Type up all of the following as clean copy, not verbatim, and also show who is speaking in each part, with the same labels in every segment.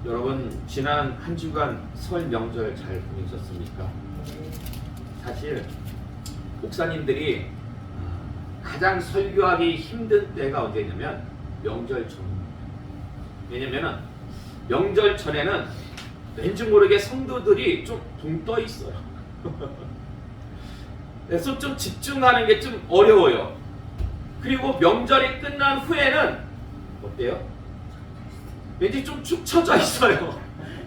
Speaker 1: 여러분 지난 한 주간 설 명절 잘 보내셨습니까? 사실 목사님들이 가장 설교하기 힘든 때가 언제냐면 명절 전입니다. 왜냐면은 명절 전에는 왠지 모르게 성도들이 좀 붕 떠 있어요. 그래서 좀 집중하는 게 좀 어려워요. 그리고 명절이 끝난 후에는 어때요? 왠지 좀 축 처져 있어요.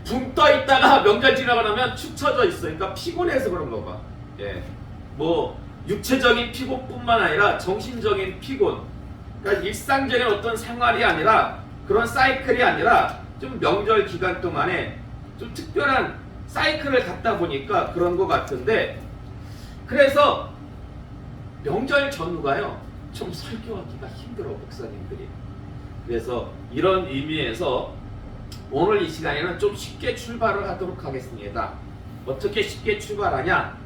Speaker 1: 붕 떠 있다가 명절 지나고 나면 축 처져 있어요. 그러니까 피곤해서 그런 거 봐. 예. 뭐 육체적인 피곤뿐만 아니라 정신적인 피곤. 그러니까 일상적인 어떤 생활이 아니라 그런 사이클이 아니라 좀 명절 기간 동안에 좀 특별한 사이클을 갖다 보니까 그런 것 같은데, 그래서 명절 전후가요 좀 설교하기가 힘들어 목사님들이. 그래서 이런 의미에서 오늘 이 시간에는 좀 쉽게 출발을 하도록 하겠습니다. 어떻게 쉽게 출발하냐?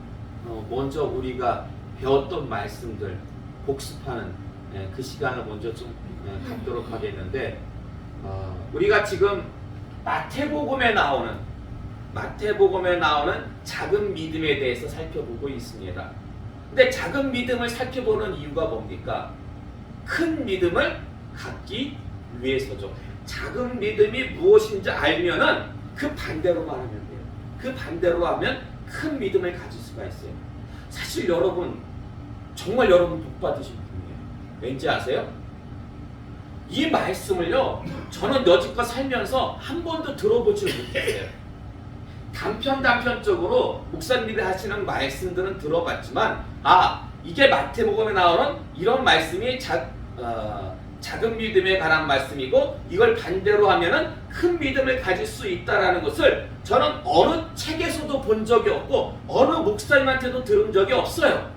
Speaker 1: 먼저 우리가 배웠던 말씀들 복습하는 그 시간을 먼저 좀 갖도록 하겠는데, 우리가 지금 마태복음에 나오는 작은 믿음에 대해서 살펴보고 있습니다. 근데 작은 믿음을 살펴보는 이유가 뭡니까? 큰 믿음을 갖기 위해서죠. 작은 믿음이 무엇인지 알면은 그 반대로만 하면 돼요. 그 반대로 하면 큰 믿음을 가질 수가 있어요. 사실 여러분, 정말 여러분 복 받으신 분이에요. 왠지 아세요? 이 말씀을요, 저는 여지껏 살면서 한 번도 들어보지 못했어요. 단편적으로 목사님들이 하시는 말씀들은 들어봤지만, 이게 마태복음에 나오는 이런 말씀이 작은 믿음에 관한 말씀이고, 이걸 반대로 하면은 큰 믿음을 가질 수 있다라는 것을 저는 어느 책에서도 본 적이 없고 어느 목사님한테도 들은 적이 없어요.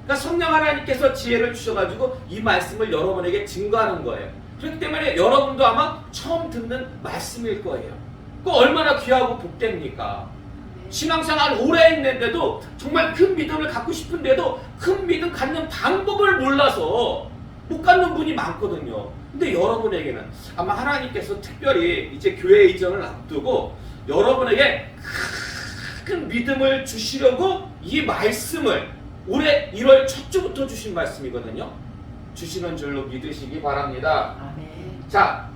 Speaker 1: 그러니까 성령 하나님께서 지혜를 주셔가지고 이 말씀을 여러분에게 증거하는 거예요. 그렇기 때문에 여러분도 아마 처음 듣는 말씀일 거예요. 그 얼마나 귀하고 복됩니까? 신앙생활 오래 했는데도 정말 큰 믿음을 갖고 싶은데도 큰 믿음 갖는 방법을 몰라서 못 갖는 분이 많거든요. 근데 여러분에게는 아마 하나님께서 특별히 이제 교회 이전을 앞두고 여러분에게 큰 믿음을 주시려고 이 말씀을 올해 1월 첫 주부터 주신 말씀이거든요. 주시는 줄로 믿으시기 바랍니다.
Speaker 2: 아멘.
Speaker 1: 자,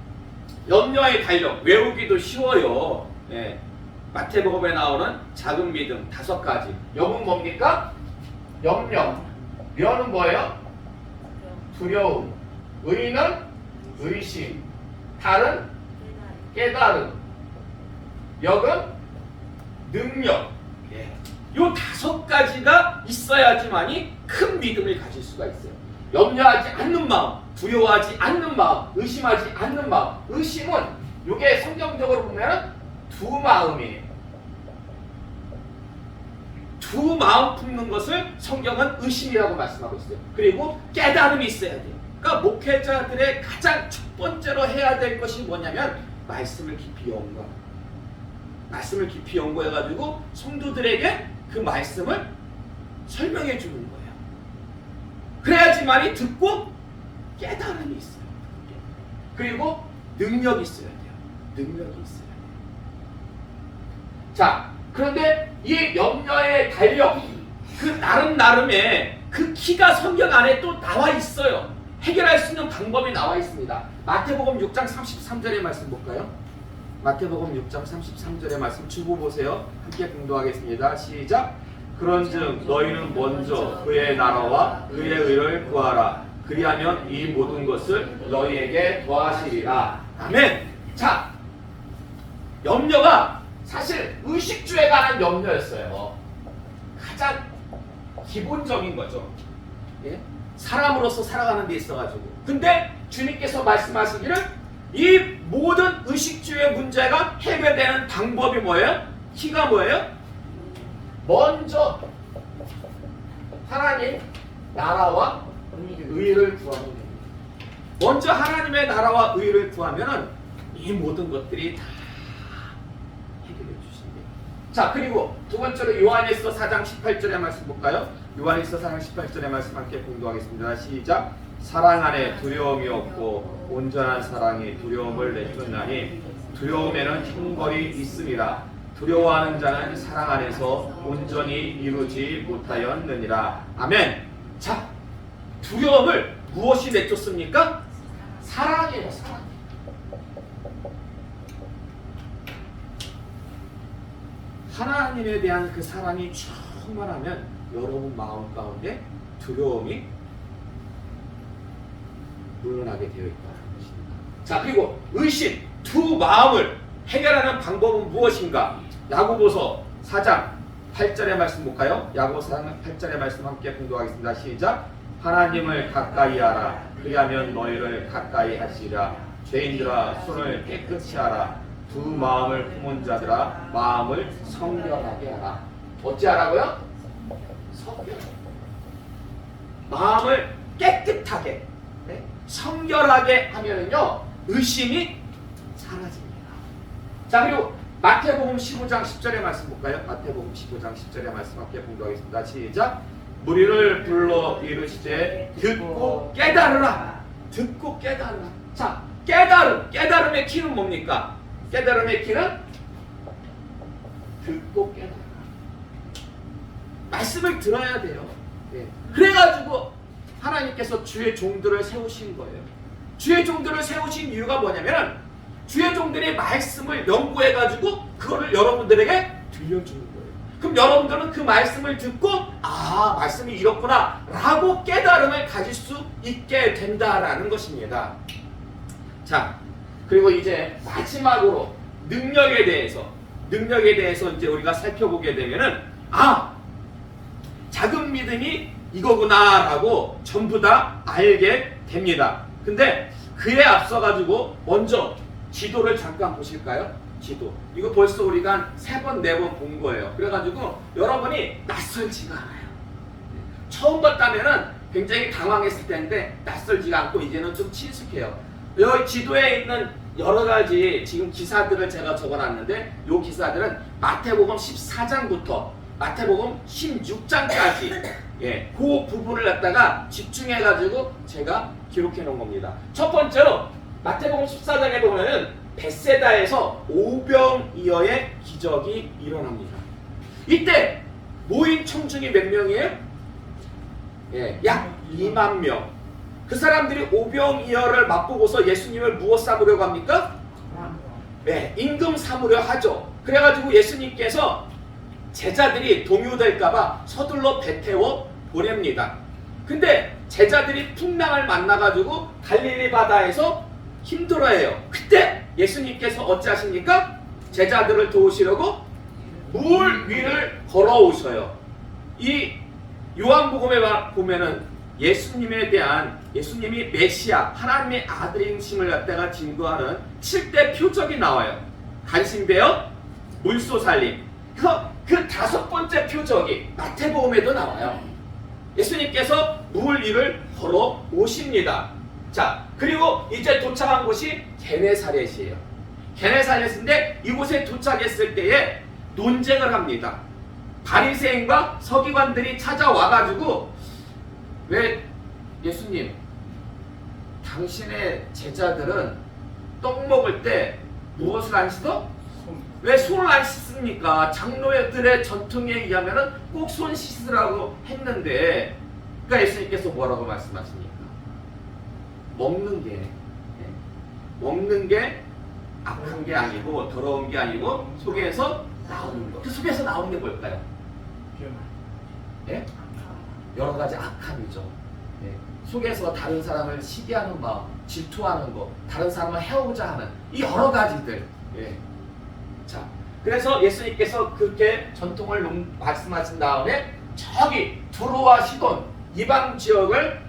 Speaker 1: 염려의 달력 외우기도 쉬워요. 예. 마태복음에 나오는 작은 믿음 5가지. 염은 뭡니까? 염려. 려는 뭐예요? 두려움. 의는 의심. 달은 깨달음. 역은 능력. 예. 요 5가지가 있어야지만이 큰 믿음을 가질 수가 있어요. 염려하지 않는 마음, 두려워하지 않는 마음, 의심하지 않는 마음. 의심은 이게 성경적으로 보면 두 마음이에요. 두 마음 품는 것을 성경은 의심이라고 말씀하고 있어요. 그리고 깨달음이 있어야 돼요. 그러니까 목회자들의 가장 첫 번째로 해야 될 것이 뭐냐면 말씀을 깊이 연구하는 거예요. 말씀을 깊이 연구해가지고 성도들에게 그 말씀을 설명해 주는 거예요. 그래야지만이 듣고 깨달음이 있어요. 그리고 능력이 있어야 돼요. 능력이 있어야 돼요. 자, 그런데 이 염려의 달력, 그 나름의 그 키가 성경 안에 또 나와 있어요. 해결할 수 있는 방법이 나와 있습니다. 마태복음 6장 33절의 말씀 볼까요? 마태복음 6장 33절의 말씀 주보 보세요. 함께 공독하겠습니다. 시작. 그런즉 너희는 먼저 그의 나라와 그의 의를 구하라. 그리하면 이 모든 것을 너희에게 더하시리라. 아멘. 자, 염려가 사실 의식주에 관한 염려였어요. 가장 기본적인 거죠. 예? 사람으로서 살아가는 데 있어가지고. 근데 주님께서 말씀하시기를 이 모든 의식주의 문제가 해결되는 방법이 뭐예요? 키가 뭐예요? 먼저 하나님 나라와 의를 구하면 됩니다. 먼저 하나님의 나라와 의를 구하면은 이 모든 것들이 다 해결해 주신대요. 자, 그리고 두 번째로 요한일서 4장 18절의 말씀 볼까요? 요한일서 4장 18절의 말씀 함께 공독하겠습니다. 시작. 사랑 안에 두려움이 없고 온전한 사랑이 두려움을 내쫓나니 두려움에는 형벌이 있습니다. 두려워하는 자는 사랑 안에서 온전히 이루지 못하였느니라. 아멘. 자, 두려움을 무엇이 내쫓습니까? 사랑이에요. 사랑. 하나님에 대한 그 사랑이 충만하면 여러분 마음 가운데 두려움이 물러나게 되어 있다는 것입니다. 자, 그리고 의심, 두 마음을 해결하는 방법은 무엇인가? 야고보서 4장 8절의 말씀 볼까요? 야고보서 4장 8절의 말씀 함께 공독하겠습니다. 시작. 하나님을 가까이 하라. 그리하면 너희를 가까이 하시리라. 죄인들아 손을 깨끗이 하라. 두 마음을 품은 자들아 마음을 성결하게 하라. 어찌하라고요? 성결. 마음을 깨끗하게, 네? 성결하게 하면은요 의심이 사라집니다. 자, 그리고 마태복음 15장 10절의 말씀 볼까요? 마태복음 15장 10절의 말씀 함께 공부하겠습니다. 시작. 무리를 불러 이르시되 듣고 깨달으라. 듣고 깨달으라. 자, 깨달음의 키는 뭡니까? 깨달음의 키는 듣고 깨달으라. 말씀을 들어야 돼요. 네. 그래가지고 하나님께서 주의 종들을 세우신 거예요. 주의 종들을 세우신 이유가 뭐냐면 주의 종들이 말씀을 연구해가지고 그거를 여러분들에게 들려주는 거예요. 그럼 여러분들은 그 말씀을 듣고 말씀이 이렇구나 라고 깨달음을 가질 수 있게 된다라는 것입니다. 자, 그리고 이제 마지막으로 능력에 대해서 이제 우리가 살펴보게 되면은 작은 믿음이 이거구나 라고 전부 다 알게 됩니다. 근데 그에 앞서 가지고 먼저 지도를 잠깐 보실까요? 지도. 이거 벌써 우리가 한 3번, 4번 본 거예요. 그래가지고 여러분이 낯설지가 않아요. 처음 봤다면은 굉장히 당황했을 텐데 낯설지가 않고 이제는 좀 친숙해요. 여기 지도에 있는 여러 가지 지금 기사들을 제가 적어놨는데 이 기사들은 마태복음 14장부터 마태복음 16장까지 그 부분을 갖다가 집중해가지고 제가 기록해 놓은 겁니다. 첫 번째로 마태복음 14장에 보면은 벳세다에서 오병이어의 기적이 일어납니다. 이때 모인 청중이 몇 명이에요? 약 2만 명. 그 사람들이 오병이어를 맛보고서 예수님을 무엇 삼으려고 합니까? 임금 삼으려 하죠. 그래가지고 예수님께서 제자들이 동요될까봐 서둘러 배 태워 보냅니다. 근데 제자들이 풍랑을 만나가지고 갈릴리 바다에서 힘들어해요. 그때 예수님께서 어찌하십니까? 제자들을 도우시려고 물 위를 걸어오셔요. 이 요한복음에 보면은 예수님이 메시아 하나님의 아들이심을 갖다가 증거하는 7대 표적이 나와요. 간신배역, 물소살림. 그 5번째 표적이 마태복음에도 나와요. 예수님께서 물 위를 걸어 오십니다. 자, 그리고 이제 도착한 곳이 게네사렛이에요. 게네사렛인데 이곳에 도착했을 때에 논쟁을 합니다. 바리새인과 서기관들이 찾아와가지고 왜 예수님 당신의 제자들은 떡 먹을 때 무엇을 안 씻어? 왜 손을 안 씻습니까? 장로들의 전통에 의하면 꼭 손 씻으라고 했는데 그러니까 예수님께서 뭐라고 말씀하십니까? 먹는 게 악한 게 아니고 더러운 게 아니고 속에서 나오는 거. 그 속에서 나오는 게 뭘까요? 여러 가지 악함이죠. 속에서 다른 사람을 시기하는 마음, 질투하는 거, 다른 사람을 해오자 하는 이 여러 가지들. 자, 그래서 예수님께서 그렇게 전통을 말씀하신 다음에 저기 두로와 시돈 이방 지역을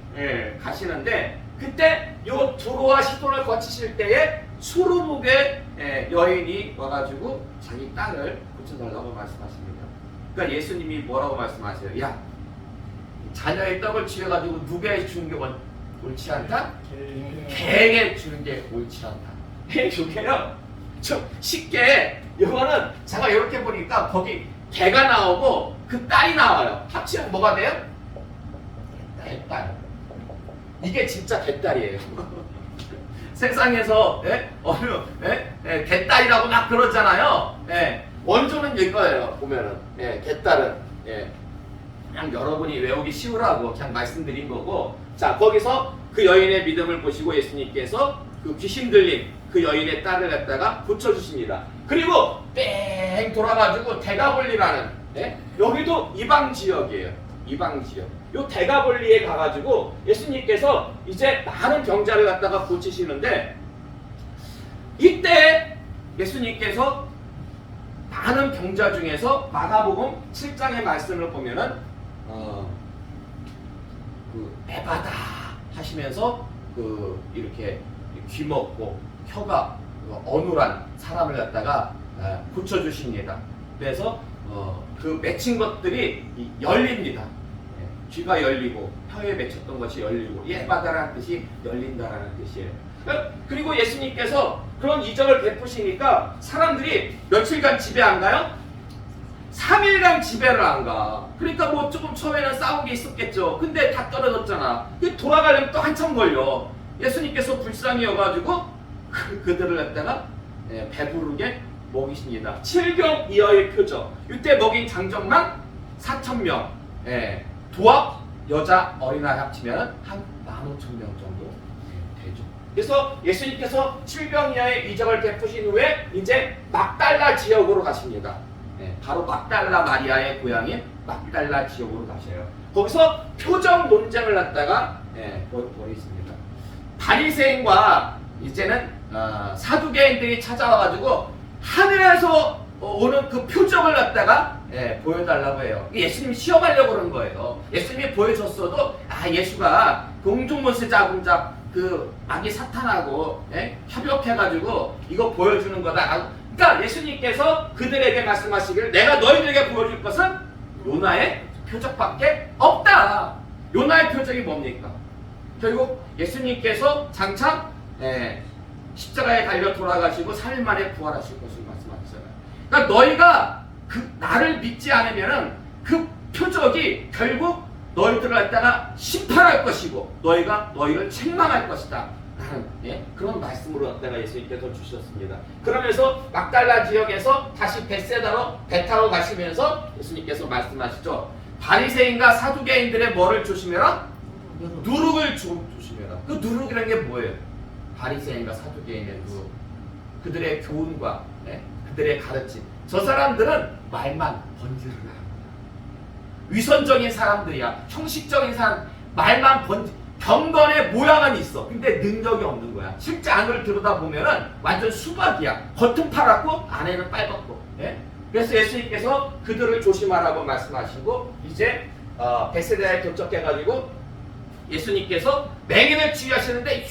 Speaker 1: 가시는데 그때 요 두로와 시돈을 거치실 때에 수르묵의 여인이 와가지고 자기 딸을 고쳐달라고 말씀하십니다. 그러니까 예수님이 뭐라고 말씀하세요? 야, 자녀의 떡을 취해가지고 누구에게 주는 게 옳지 않다? 개에게 주는 게 옳지 않다. 이게요 좀 쉽게 이거는 제가 이렇게 보니까 거기 개가 나오고 그 딸이 나와요. 합치면 뭐가 돼요? 개딸. 이게 진짜 개딸이에요. 세상에서 어느 개딸이라고 막 그러잖아요. 원조는 이거예요. 보면은 개딸은 그냥 여러분이 외우기 쉬우라고 그냥 말씀드린 거고. 자, 거기서 그 여인의 믿음을 보시고 예수님께서 그 귀신 들린 그 여인의 딸을 갖다가 고쳐주십니다. 그리고 뺑 돌아가지고 대가볼리라는 여기도 이방 지역이에요. 이방 지역. 요 대가볼리에 가가지고 예수님께서 이제 많은 병자를 갖다가 고치시는데, 이때 예수님께서 많은 병자 중에서 마가복음 7장의 말씀을 보면은 그 에바다 하시면서 그 이렇게 귀 먹고 혀가 어눌한 사람을 갖다가 고쳐주십니다. 그래서 그 맺힌 것들이 열립니다. 귀가 열리고 혀에 맺혔던 것이 열리고, 에바다라는 뜻이 열린다라는 뜻이에요. 그리고 예수님께서 그런 이적을 베푸시니까 사람들이 며칠간 집에 안 가요? 3일간 집에를 안 가. 그러니까 뭐 조금 처음에는 싸운 게 있었겠죠. 근데 다 떨어졌잖아. 돌아가려면 또 한참 걸려. 예수님께서 불쌍히여가지고 그들을 갖다가 배부르게 먹이십니다. 7병 이하의 표적. 이때 먹인 장정만 4,000명. 도합 여자 어린아이 합치면 한 15,000명 정도 되죠. 그래서 예수님께서 7병 이하의 이적을 베푸신 후에 이제 막달라 지역으로 가십니다. 바로 막달라 마리아의 고향인 막달라 지역으로 가셔요. 거기서 표적 논쟁을 갖다가 벌이십니다. 바리새인과 이제는 사두개인들이 찾아와가지고 하늘에서 오는 그 표적을 갖다가 보여달라고 해요. 예수님이 시험하려고 그런 거예요. 예수님이 보여줬어도 예수가 공중문세 잡은 자 그 마귀 사탄하고 협력해가지고 이거 보여주는 거다. 그러니까 예수님께서 그들에게 말씀하시기를, 내가 너희들에게 보여줄 것은 요나의 표적밖에 없다. 요나의 표적이 뭡니까? 결국 예수님께서 장차 십자가에 달려 돌아가시고 3일 만에 부활하실 것을 말씀하셨잖아요. 그러니까 너희가 그 나를 믿지 않으면은 그 표적이 결국 너희들을 갖다가 심판할 것이고 너희가 너희를 책망할 것이다. 라는 그런 말씀으로 갖다가 예수님께서 주셨습니다. 그러면서 막달라 지역에서 다시 벳세다로 배 타고 가시면서 예수님께서 말씀하시죠. 바리새인과 사두개인들의 뭐를 조심해라? 누룩을 조심해라. 그 누룩이라는 게 뭐예요? 바리새인과 사두개인의 누룩. 그들의 교훈과 그들의 가르침. 저 사람들은 말만 번지르르 합니다. 위선적인 사람들이야. 형식적인 사람, 말만 경건의 모양은 있어. 근데 능력이 없는 거야. 실제 안을 들여다보면은 완전 수박이야. 겉은 파랗고 안에는 빨갛고. 그래서 예수님께서 그들을 조심하라고 말씀하시고, 이제 벳세다에 도착해가지고 예수님께서 맹인을 치유하시는데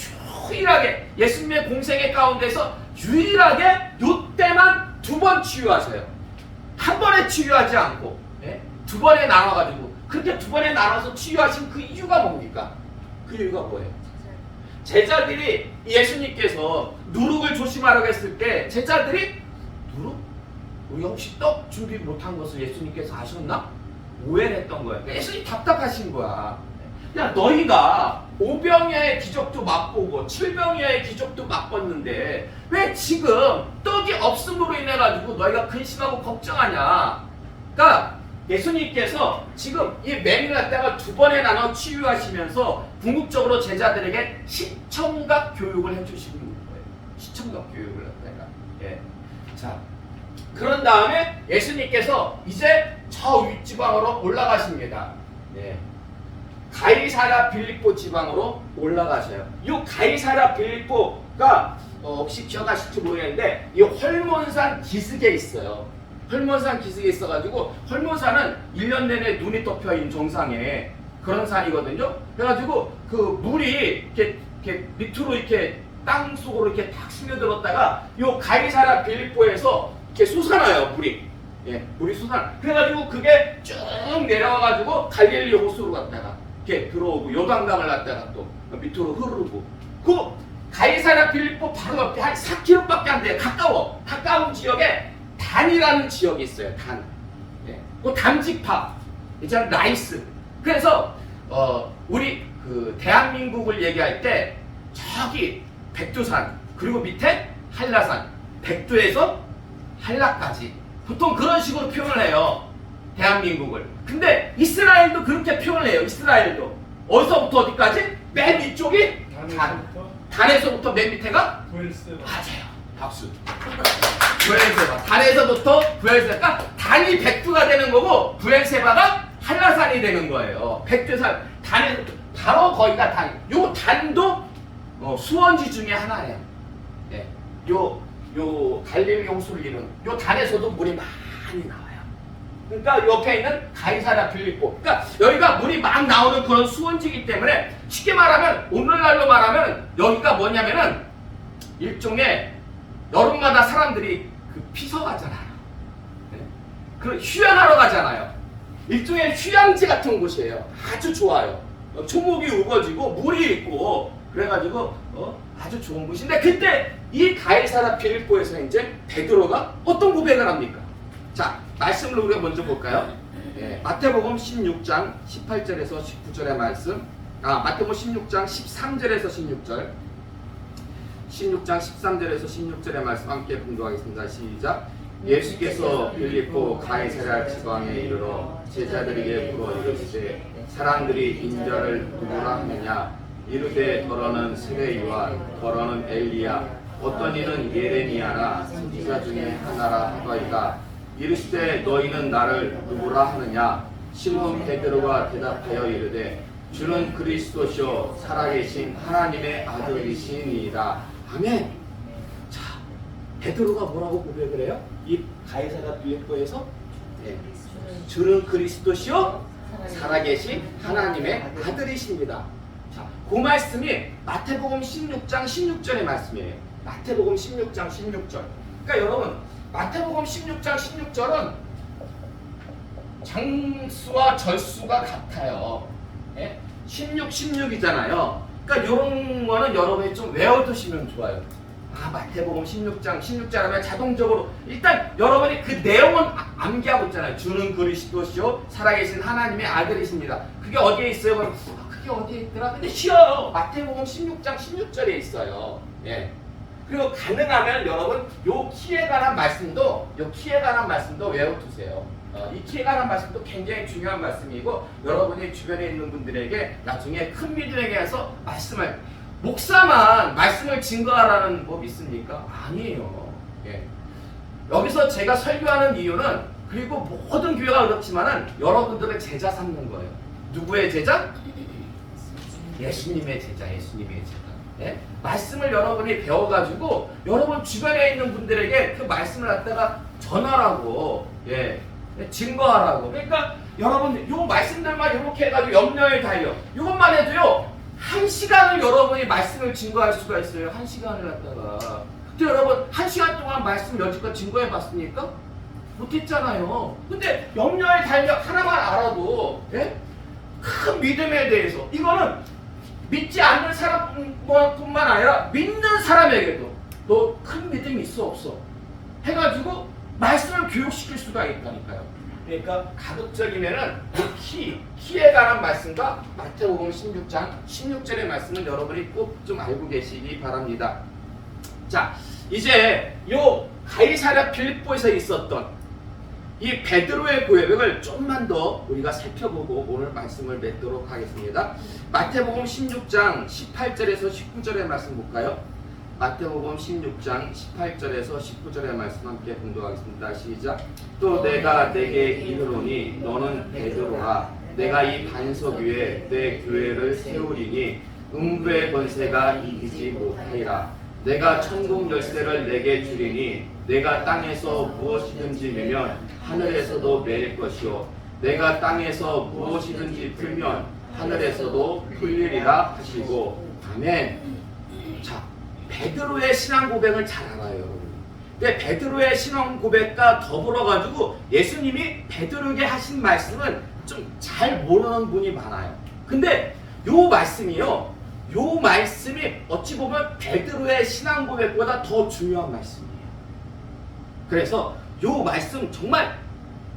Speaker 1: 유일하게 예수님의 공생의 가운데서 유일하게 이때만 2번 치유하세요. 한 번에 치유하지 않고 2번에 나눠가지고. 그렇게 2번에 나눠서 치유하신 그 이유가 뭡니까? 그 이유가 뭐예요? 제자들이 예수님께서 누룩을 조심하라고 했을 때 제자들이 누룩? 우리 혹시 떡 준비 못한 것을 예수님께서 아셨나? 오해를 했던 거예요. 그러니까 예수님 답답하신 거야. 야, 너희가 5병의 기적도 맛보고 7병의 기적도 맛봤는데 왜 지금 떡이 없음으로 인해 가지고 너희가 근심하고 걱정하냐? 그러니까 예수님께서 지금 이 맹인을 갖다가 2번에 나눠 치유하시면서 궁극적으로 제자들에게 시청각 교육을 해주시는 거예요. 시청각 교육을 갖다가. 자, 그런 다음에 예수님께서 이제 저 윗지방으로 올라가십니다. 가이사랴 빌립보 지방으로 올라가셔요. 이 가이사랴 빌립보가 혹시 기억하실지 모르겠는데 이 헐몬산 기슭에 있어요. 헐몬산 기슭에 있어가지고, 헐몬산은 1년 내내 눈이 덮여있는 정상에 그런 산이거든요. 그래가지고 그 물이 이렇게 밑으로 이렇게 땅 속으로 이렇게 탁 스며들었다가 요 가이사랴 빌립보에서 이렇게 솟아나요, 물이. 물이 솟아나. 그래가지고 그게 쭉 내려와가지고 갈릴리 호수로 갔다가 이렇게 들어오고 요단강을 갔다가 또 밑으로 흐르고. 그 가이사랴 빌립보 바로 옆에 한 4km밖에 안 돼요. 가까운 지역에 단이라는 지역이 있어요. 단. 그 담지파, 이제 라이스. 그래서 우리 그 대한민국을 얘기할 때 저기 백두산, 그리고 밑에 한라산, 백두에서 한라까지 보통 그런 식으로 표현을 해요, 대한민국을. 근데 이스라엘도 그렇게 표현을 해요. 이스라엘도 어디서부터 어디까지? 맨 위쪽이 단에서부터 맨 밑에가
Speaker 2: 부엘세바.
Speaker 1: 맞아요. 박수. 부엘세바. 단에서부터 부엘세바. 그러니까 단이 백두가 되는 거고 부엘세바가 한라산이 되는 거예요. 백두산 단에서 바로 거기가 단. 요 단도 수원지 중에 하나예요. 네. 요 갈릴리 호수를 이루는 요 단에서도 물이 많이 나와요. 그러니까 옆에 있는 가이사랴 빌립보. 그러니까 여기가 물이 막 나오는 그런 수원지이기 때문에 쉽게 말하면 오늘날로 말하면 여기가 뭐냐면은 일종의 여름마다 사람들이 그 피서 가잖아요. 네? 그 휴양하러 가잖아요. 일종의 휴양지 같은 곳이에요. 아주 좋아요. 초목이 우거지고 물이 있고 그래가지고 아주 좋은 곳인데 그때 이 가이사랴 빌립보에서 이제 베드로가 어떤 고백을 합니까? 자, 말씀을 우리가 먼저 볼까요? 예, 마태복음 16장 18절에서 19절의 말씀. 마태복음 16장 13절에서 16절. 16장 13절에서 16절의 말씀 함께 공부하겠습니다. 시작. 예수께서 빌립보 가이사랴 지방에 이르러 제자들에게 물어 이르시되 사람들이 인자를 누구라 하느냐 이르되 더러는 세례 요한 더러는 엘리야 어떤 이는 예레미야나 선지자 중에 하나라 하더이다. 이르시되 너희는 나를 누구라 하느냐 시몬 베드로가 대답하여 이르되 주는 그리스도시요 살아계신 하나님의 아들이시니이다. 아멘. 자, 베드로가 뭐라고 고백을 해요? 이 가이사랴 빌립보에서 주는 그리스도시요 살아계신 하나님의 아들이십니다. 자, 그 말씀이 마태복음 16장 16절의 말씀이에요. 마태복음 16장 16절. 그러니까 여러분 마태복음 16장 16절은 장수와 절수가 같아요. 16, 16이잖아요. 그러니까 이런 거는 여러분이 좀 외워두시면 좋아요. 마태복음 16장 16절 하면 자동적으로 일단 여러분이 그 내용은 암기하고 있잖아요. 주는 그리스도시요 살아계신 하나님의 아들이십니다. 그게 어디에 있어요? 그럼 그게 어디에 있더라? 근데 쉬워요. 마태복음 16장 16절에 있어요. 예. 그리고 가능하면 여러분 요 키에 관한 말씀도 외워두세요. 이 키에 관한 말씀도 굉장히 중요한 말씀이고 여러분이 주변에 있는 분들에게 나중에 큰 믿음에게 해서 말씀을 목사만 말씀을 증거하라는 법 있습니까? 아니에요. 예. 여기서 제가 설교하는 이유는 그리고 모든 교회가 그렇지만은 여러분들을 제자 삼는 거예요. 누구의 제자? 예수님의 제자, 예수님의 제자. 예? 말씀을 여러분이 배워가지고 여러분 주변에 있는 분들에게 그 말씀을 갖다가 전하라고, 증거하라고. 그러니까 여러분 요 말씀들만 이렇게 해가지고 염려에 달려. 이것만 해도요 1시간을 여러분이 말씀을 증거할 수가 있어요. 1시간을 갖다가. 근데 여러분 1시간 동안 말씀 여지껏 증거해 봤습니까? 못했잖아요. 근데 염려에 달려 하나만 알아도 큰 믿음에 대해서 이거는 믿지 않는 사람뿐만 아니라 믿는 사람에게도 너 큰 믿음이 있어 없어 해가지고 말씀을 교육시킬 수가 있다니까요. 그러니까 가급적이면은 키에 관한 말씀과 마태복음 16장 16절의 말씀은 여러분이 꼭 좀 알고 계시기 바랍니다. 자, 이제 요 가이사랴 빌립보에서 있었던 이 베드로의 고백을 좀만 더 우리가 살펴보고 오늘 말씀을 맺도록 하겠습니다. 마태복음 16장 18절에서 19절의 말씀 볼까요? 마태복음 16장 18절에서 19절의 말씀 함께 공독하겠습니다. 시작. 또 내가 내게 이르노니 너는 베드로라 내가 이 반석 위에 내 교회를 세우리니 음부의 권세가 이기지 못하리라. 내가 천국 열쇠를 내게 주리니 내가 땅에서 무엇이든지 매면 하늘에서도 매일 것이요 내가 땅에서 무엇이든지 풀면 하늘에서도 풀리리라 하시고 아멘. 자, 베드로의 신앙 고백을 잘 알아요, 여러분. 근데 베드로의 신앙 고백과 더불어 가지고 예수님이 베드로에게 하신 말씀은 좀 잘 모르는 분이 많아요. 근데 요 말씀이 어찌 보면 베드로의 신앙 고백보다 더 중요한 말씀이에요. 그래서 요 말씀 정말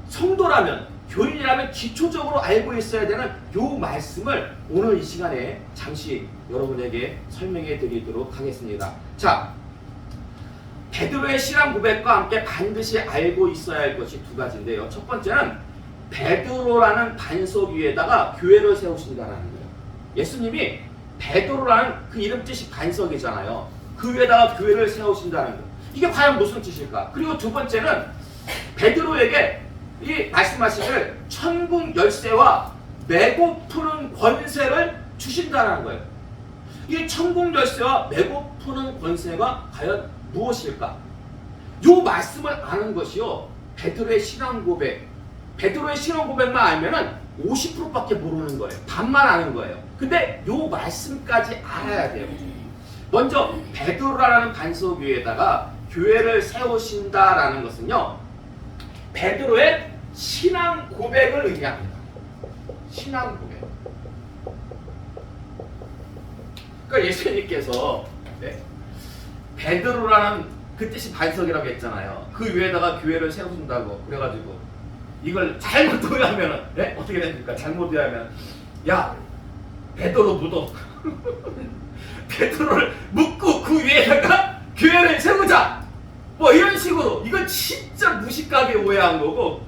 Speaker 1: 성도라면 교인이라면 기초적으로 알고 있어야 되는 요 말씀을 오늘 이 시간에 잠시 여러분에게 설명해 드리도록 하겠습니다. 자, 베드로의 신앙 고백과 함께 반드시 알고 있어야 할 것이 두 가지인데요. 첫 번째는 베드로라는 반석 위에다가 교회를 세우신다는 거예요. 예수님이 베드로라는 그 이름 뜻이 반석이잖아요. 그 위에다가 교회를 세우신다는 거예요. 이게 과연 무슨 뜻일까? 그리고 두 번째는 베드로에게 이 말씀하시길 천국 열쇠와 메고 푸는 권세를 주신다는 거예요. 이 천국 열쇠와 메고 푸는 권세가 과연 무엇일까? 요 말씀을 아는 것이요, 베드로의 신앙 고백. 베드로의 신앙 고백만 알면은 50%밖에 모르는 거예요. 반만 아는 거예요. 근데 요 말씀까지 알아야 돼요. 먼저 베드로라는 반석 위에다가 교회를 세우신다라는 것은요, 베드로의 신앙 고백을 의미합니다. 신앙 고백. 그러니까 예수님께서 베드로라는 그 뜻이 반석이라고 했잖아요. 그 위에다가 교회를 세우신다고. 그래가지고 이걸 잘못 의하면 어떻게 됩니까? 잘못 의하면 야, 베드로 묻어. 베드로를 묻고 그 위에다가 교회를 세우자. 뭐 이런 식으로. 이건 진짜 무식하게 오해한 거고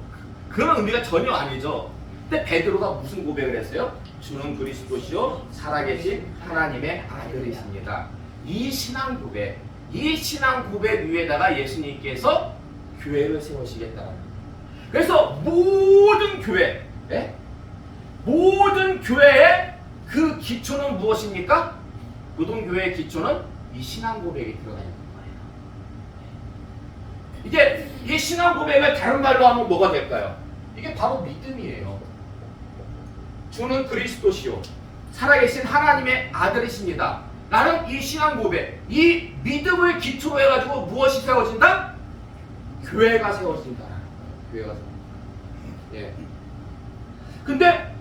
Speaker 1: 그런 의미가 전혀 아니죠. 근데 베드로가 무슨 고백을 했어요? 주는 그리스도시요 살아계신 하나님의 아들이십니다. 이 신앙 고백, 이 신앙 고백 위에다가 예수님께서 교회를 세우시겠다는 거예요. 그래서 모든 교회, 모든 교회의 그 기초는 무엇입니까? 모든 교회의 기초는 이 신앙 고백이 들어가 있는 거예요. 이게 이 신앙 고백을 다른 말로 하면 뭐가 될까요? 이게 바로 믿음이에요. 주는 그리스도시요 살아계신 하나님의 아들이십니다. 나는 이 신앙 고백, 이 믿음을 기초로 해가지고 무엇이 세워진다? 교회가 세워진다. 교회가 세워진다. 예. 근데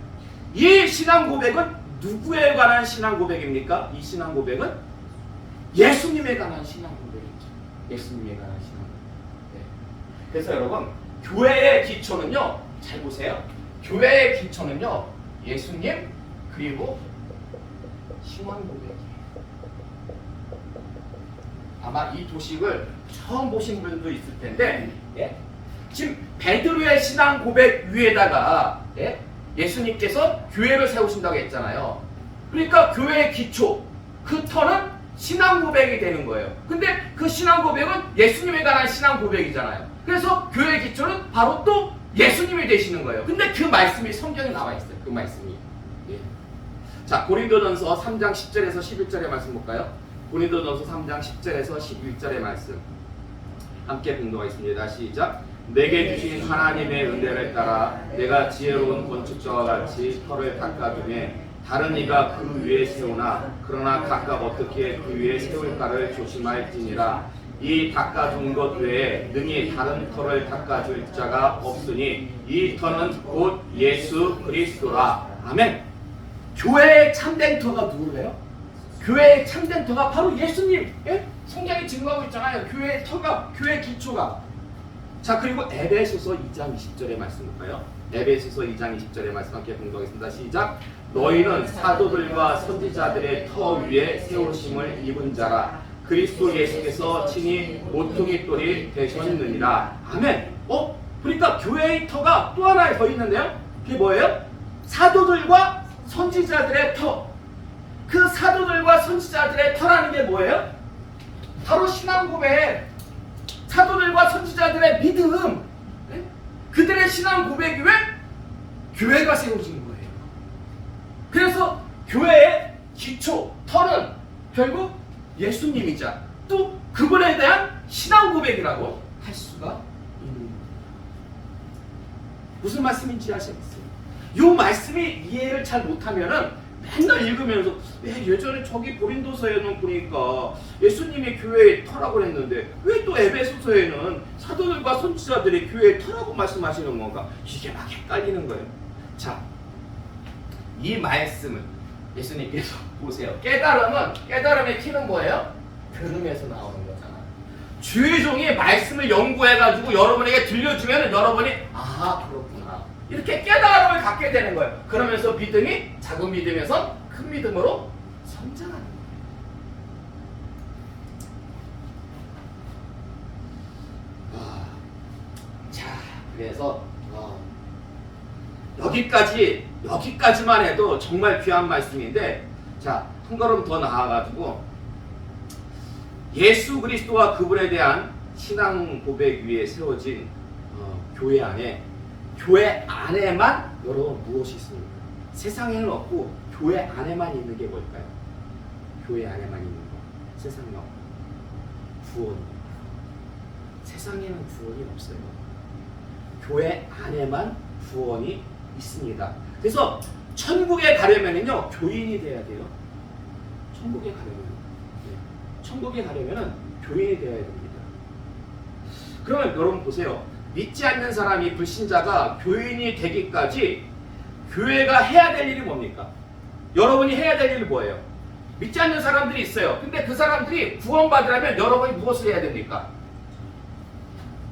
Speaker 1: 이 신앙 고백은 누구에 관한 신앙 고백입니까? 이 신앙 고백은 예수님에 관한 신앙 고백이죠. 예수님에 관한 신앙 고백. 예. 그래서 여러분, 교회의 기초는요, 잘 보세요. 교회의 기초는요, 예수님 그리고 신앙 고백이에요. 아마 이 도식을 처음 보신 분도 있을 텐데, 지금 베드로의 신앙 고백 위에다가 예수님께서 교회를 세우신다고 했잖아요. 그러니까 교회의 기초, 그 터는 신앙 고백이 되는 거예요. 근데 그 신앙 고백은 예수님에 관한 신앙 고백이잖아요. 그래서 교회의 기초는 바로 또 예수님이 되시는 거예요. 근데 그 말씀이 성경에 나와 있어요. 그 말씀이. 자, 고린도전서 3장 10절에서 11절의 말씀 볼까요? 고린도전서 3장 10절에서 11절의 말씀 함께 공독하겠습니다. 시작. 내게 주신 하나님의 은혜를 따라 내가 지혜로운 건축자와 같이 터를 닦아두매 다른 이가 그 위에 세우나 그러나 각각 어떻게 그 위에 세울까를 조심할지니라. 이 닦아둔 것 외에 능히 다른 터를 닦아줄 자가 없으니 이 터는 곧 예수 그리스도라. 아멘. 교회의 참된 터가 누구예요? 교회의 참된 터가 바로 예수님. 성경이 증거하고 있잖아요. 교회의 터가, 교회의 기초가. 자, 그리고 에베소서 2장 20절의 말씀 볼까요? 에베소서 2장 20절의 말씀 함께 공독하겠습니다. 시작. 너희는 사도들과 선지자들의 터 위에 세우심을 입은 자라. 그리스도 예수께서 친히 모퉁이 돌이 되셨느니라. 아멘. 그러니까 교회의 터가 또 하나 더 있는데요. 그게 뭐예요? 사도들과 선지자들의 터. 그 사도들과 선지자들의 터라는 게 뭐예요? 바로 신앙 고백, 사도들과 선지자들의 믿음, 그들의 신앙 고백 위에 교회가 세워진 거예요. 그래서 교회의 기초, 터는 결국 예수님이자 또 그분에 대한 신앙 고백이라고 할 수가 있는 거예요. 무슨 말씀인지 아시겠어요? 이 말씀이 이해를 잘 못하면은 맨날 읽으면서 왜 예전에 저기 고린도서에는 보니까 예수님이 교회의 터라고 했는데 왜 또 에베소서에는 사도들과 선지자들이 교회의 터라고 말씀하시는 건가? 이게 막 헷갈리는 거예요. 자, 이 말씀을 예수님께서 보세요. 깨달음의 키는 뭐예요? 들음에서 나오는 거잖아요. 주의 종이 말씀을 연구해가지고 여러분에게 들려주면 여러분이 그렇구나. 이렇게 깨달음을 갖게 되는 거예요. 그러면서 믿음이 작은 믿음에서 큰 믿음으로 성장하는 거예요. 자, 그래서 여기까지만 해도 정말 귀한 말씀인데, 자, 한 걸음 더 나아가지고 예수 그리스도와 그분에 대한 신앙 고백 위에 세워진 교회 안에만 여러분 무엇이 있습니까? 세상에는 없고 교회 안에만 있는 게 뭘까요? 교회 안에만 있는 거. 세상에 없고 구원. 세상에는 구원이 없어요. 교회 안에만 구원이 있습니다. 그래서 천국에 가려면은요, 교인이 돼야 돼요. 천국에 가려면은 교인이 되어야 됩니다. 그러면 여러분 보세요. 믿지 않는 사람이, 불신자가 교인이 되기까지 교회가 해야 될 일이 뭡니까? 여러분이 해야 될 일이 뭐예요? 믿지 않는 사람들이 있어요. 근데 그 사람들이 구원받으려면 여러분이 무엇을 해야 됩니까?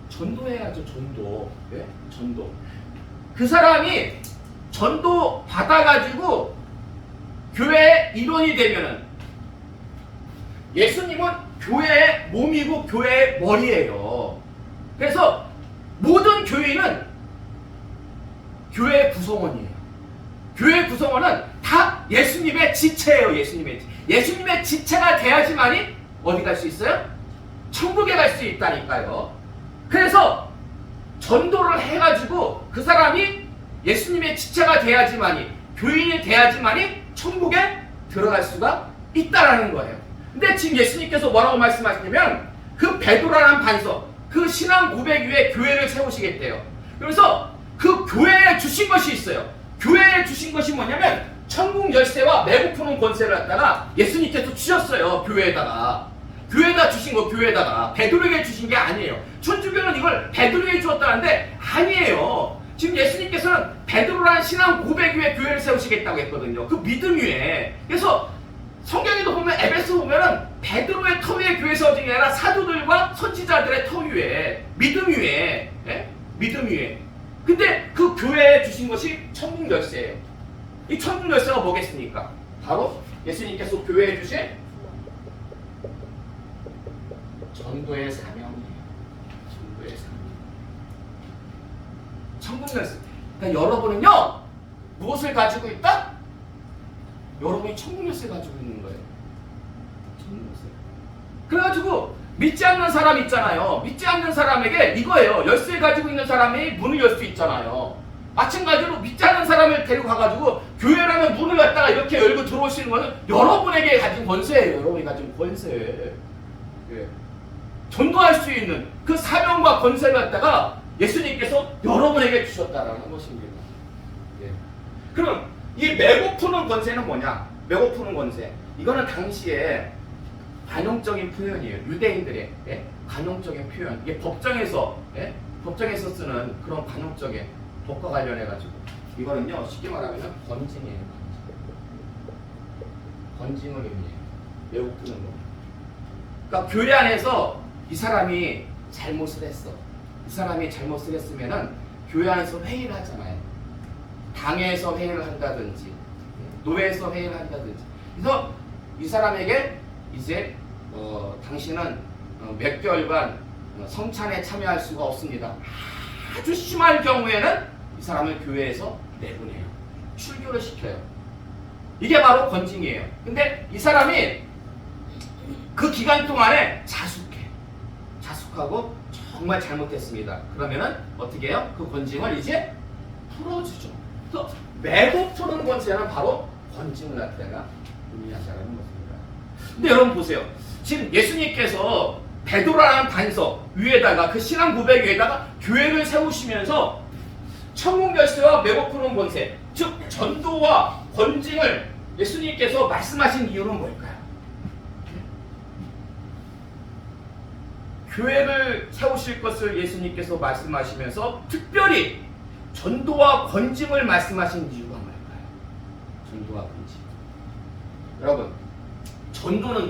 Speaker 1: 전도해야죠. 전도. 네? 전도. 그 사람이 전도 받아가지고 교회의 일원이 되면은, 예수님은 교회의 몸이고 교회의 머리예요. 그래서 모든 교인은 교회의 구성원이에요. 교회의 구성원은 다 예수님의 지체예요. 예수님의 지체가 돼야지만이 어디 갈 수 있어요? 천국에 갈 수 있다니까요. 그래서 전도를 해가지고 그 사람이 예수님의 지체가 돼야지만이, 교인이 돼야지만이 천국에 들어갈 수가 있다라는 거예요. 근데 지금 예수님께서 뭐라고 말씀하시냐면, 그 베드로라는 반석, 그 신앙 고백 위에 교회를 세우시겠대요. 그래서 그 교회에 주신 것이 있어요. 교회에 주신 것이 뭐냐면, 천국 열쇠와 매고 푸는 권세를 갖다가 예수님께서 주셨어요. 교회에다 주신 거. 교회에다가 베드로에게 주신 게 아니에요. 천주교는 이걸 베드로에게 주었다는데 아니에요. 지금 예수님께서는 베드로라는 신앙 고백 위에 교회를 세우시겠다고 했거든요. 그 믿음 위에. 그래서 성경에도 보면, 에베소 보면은 베드로의 터 위에 교회 세워진 게 아니라 사도들과 선지자들의 터 위에, 믿음 위에, 예? 믿음 위에. 근데 그 교회에 주신 것이 천국 열쇠예요. 이 천국 열쇠가 뭐겠습니까? 바로 예수님께서 교회에 주신 전도의 사명이에요. 전도의 사명. 천국 열쇠. 그러니까 여러분은요, 무엇을 가지고 있다? 여러분이 천국 열쇠 가지고 있는 거예요. 천국 열쇠. 그래가지고 믿지 않는 사람 있잖아요. 믿지 않는 사람에게 이거예요. 열쇠 가지고 있는 사람이 문을 열 수 있잖아요. 마찬가지로 믿지 않는 사람을 데리고 가가지고 교회라는 문을 갖다가 이렇게 열고 들어오시는 거는 여러분에게 가진 권세예요. 여러분이 가진 권세. 예. 전도할 수 있는 그 사명과 권세를 갖다가 예수님께서 여러분에게 주셨다라는 것입니다. 예. 그럼 이 매고 푸는 권세는 뭐냐? 매고 푸는 권세. 이거는 당시에 관용적인 표현이에요. 유대인들의 관용적인 표현. 이게 법정에서 쓰는 그런 관용적인 법과 관련해가지고, 이거는요 쉽게 말하면 권징이에요. 권징을 의미해요. 매고 푸는 거. 그러니까 교회 안에서 이 사람이 잘못을 했어. 이 사람이 잘못을 했으면은 교회 안에서 회의를 하잖아요. 당회에서 회의를 한다든지, 노회에서 회의를 한다든지. 그래서 이 사람에게 이제 당신은 몇 개월간 성찬에 참여할 수가 없습니다. 아주 심할 경우에는 이 사람을 교회에서 내보내요. 출교를 시켜요. 이게 바로 권징이에요. 근데 이 사람이 그 기간 동안에 자숙하고 정말 잘못했습니다. 그러면은 어떻게 해요? 그 권징을 이제 풀어주죠. 그래서 매고 푸는 권세는 바로 권징을 갖다가 의미한다는 것입니다. 근데 여러분 보세요. 지금 예수님께서 베드로라는 반석 위에다가, 그 신앙 고백 위에다가 교회를 세우시면서 천국 열쇠와 매고 푸는 권세, 즉 전도와 권징을 예수님께서 말씀하신 이유는 뭘까요? 교회를 세우실 것을 예수님께서 말씀하시면서 특별히 전도와 권징을 말씀하신 이유가 뭘까요? 전도와 권징. 여러분, 전도는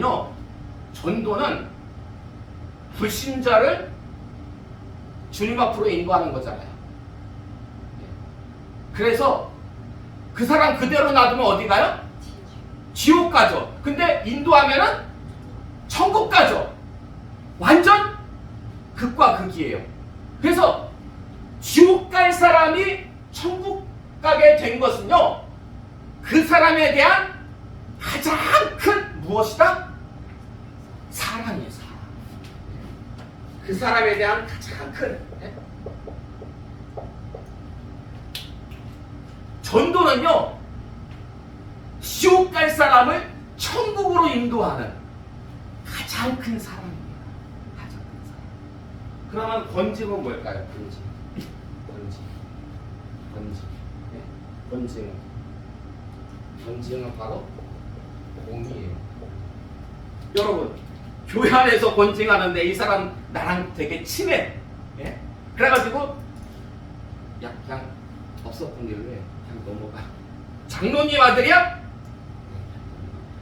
Speaker 1: 불신자를 주님 앞으로 인도하는 거잖아요.
Speaker 2: 그래서 그 사람 그대로 놔두면 어디 가요? 지옥 가죠. 근데 인도하면은 천국 가죠. 완전 극과 극이에요. 그래서 지옥 갈 사람이 천국 가게 된 것은요, 그 사람에 대한 가장 큰 무엇이다? 사랑이에요. 사랑. 그 사람에 대한 가장 큰 전도는요, 지옥 갈 사람을 천국으로 인도하는 가장 큰 사랑입니다. 가장 큰 사랑. 그러면 권징은 뭘까요? 권징. 네? 권징은 바로 공이에요. 여러분, 교회 안에서 권징하는데 이 사람 나랑 되게 친해. 예? 그래가지고 그냥 없었던 길로 해. 그냥 넘어가. 장로님 아들이야?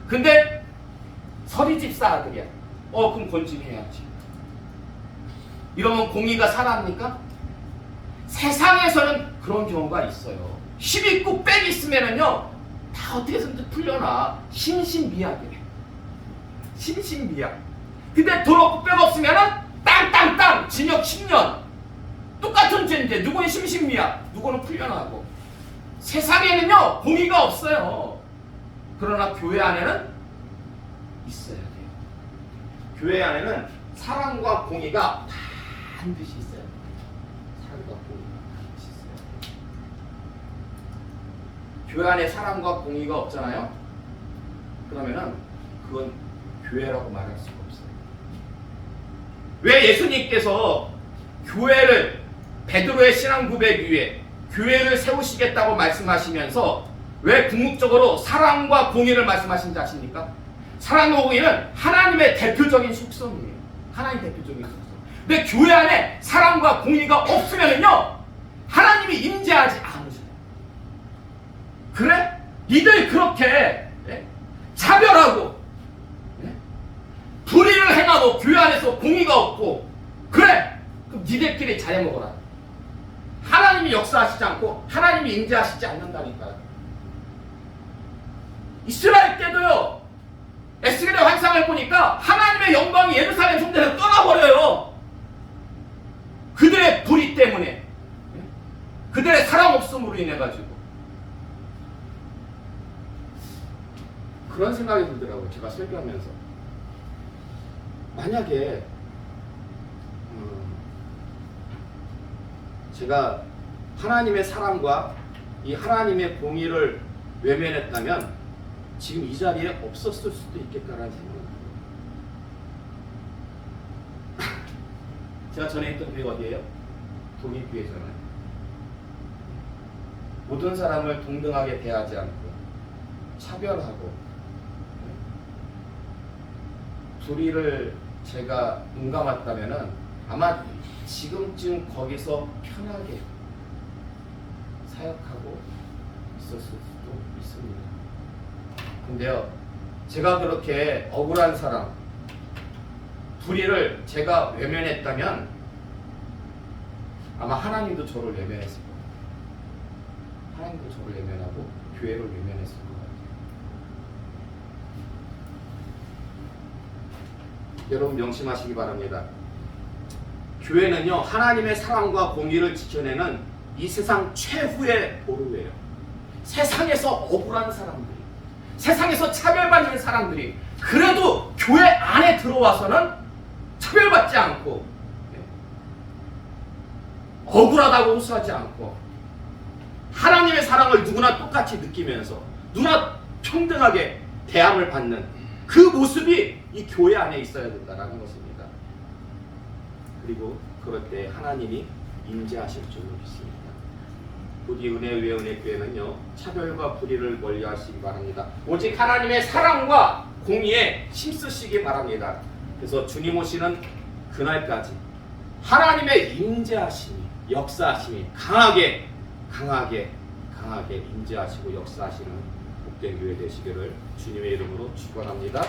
Speaker 2: 근데 서리집사 아들이야. 그럼 권징해야지. 이러면 공의가 살아납니까? 세상에서는 그런 경우가 있어요. 10있고 빽 있으면은요, 다 어떻게 해서든 풀려나. 심신미약이래. 심신미약. 근데 돈 없고 빽 없으면은 땅땅땅 징역 10년. 똑같은 죄인데 누구는 심신미약, 누구는 풀려나고. 세상에는요, 공의가 없어요. 그러나 교회 안에는 있어야 돼요. 교회 안에는 사랑과 공의가 반드시 있어야 돼요. 사랑과 공의가 반드시 있어야 돼요. 교회 안에 사랑과 공의가 없잖아요. 그러면은 그건 교회라고 말할 수가 없어요. 왜 예수님께서 교회를 베드로의 신앙 고백 위에 교회를 세우시겠다고 말씀하시면서 왜 궁극적으로 사랑과 공의를 말씀하신지 아십니까? 사랑과 공의는 하나님의 대표적인 속성이에요. 하나님 대표적인 속성. 근데 교회 안에 사랑과 공의가 없으면요, 하나님이 임재하지 않으셔요. 그래? 니들 그렇게 차별하고 불의를 행하고 교회 안에서 공의가 없고, 그래? 그럼 니들끼리 잘해 먹어라. 하나님이 역사하시지 않고 하나님이 임재하시지 않는다니까요. 이스라엘 때도요, 에스겔의 환상을 보니까 하나님의 영광이 예루살렘 성전에서 떠나버려요. 그들의 불의 때문에, 그들의 사랑 없음으로 인해가지고. 그런 생각이 들더라고요. 제가 설교하면서. 만약에 제가 하나님의 사랑과 이 하나님의 공의를 외면했다면 지금 이 자리에 없었을 수도 있겠다라는 생각이 들어요. 제가 전에 했던 교회 어디예요? 독립교회잖아요. 모든 사람을 동등하게 대하지 않고 차별하고, 불의를 제가 눈 감았다면은 아마 지금쯤 거기서 편하게 사역하고 있었을 수도 있습니다. 근데요, 제가 그렇게 억울한 사람, 불의를 제가 외면했다면 아마 하나님도 저를 외면했을 거예요. 하나님도 저를 외면하고 교회를 외면했을 것 같아요. 여러분 명심하시기 바랍니다. 교회는요, 하나님의 사랑과 공의를 지켜내는 이 세상 최후의 보루예요. 세상에서 억울한 사람들이, 세상에서 차별받는 사람들이 그래도 교회 안에 들어와서는 차별받지 않고, 억울하다고 호소하지 않고, 하나님의 사랑을 누구나 똑같이 느끼면서 누구나 평등하게 대함을 받는 그 모습이 이 교회 안에 있어야 된다는 것입니다. 그리고 그럴 때 하나님이 임재하실 줄로 믿습니다. 부디 은혜 위에 은혜 교회는요, 차별과 불의를 멀리하시기 바랍니다. 오직 하나님의 사랑과 공의에 힘쓰시기 바랍니다. 그래서 주님 오시는 그날까지 하나님의 임재하심이, 역사하심이 강하게 임재하시고 역사하시는 복된 교회 되시기를 주님의 이름으로 축원합니다.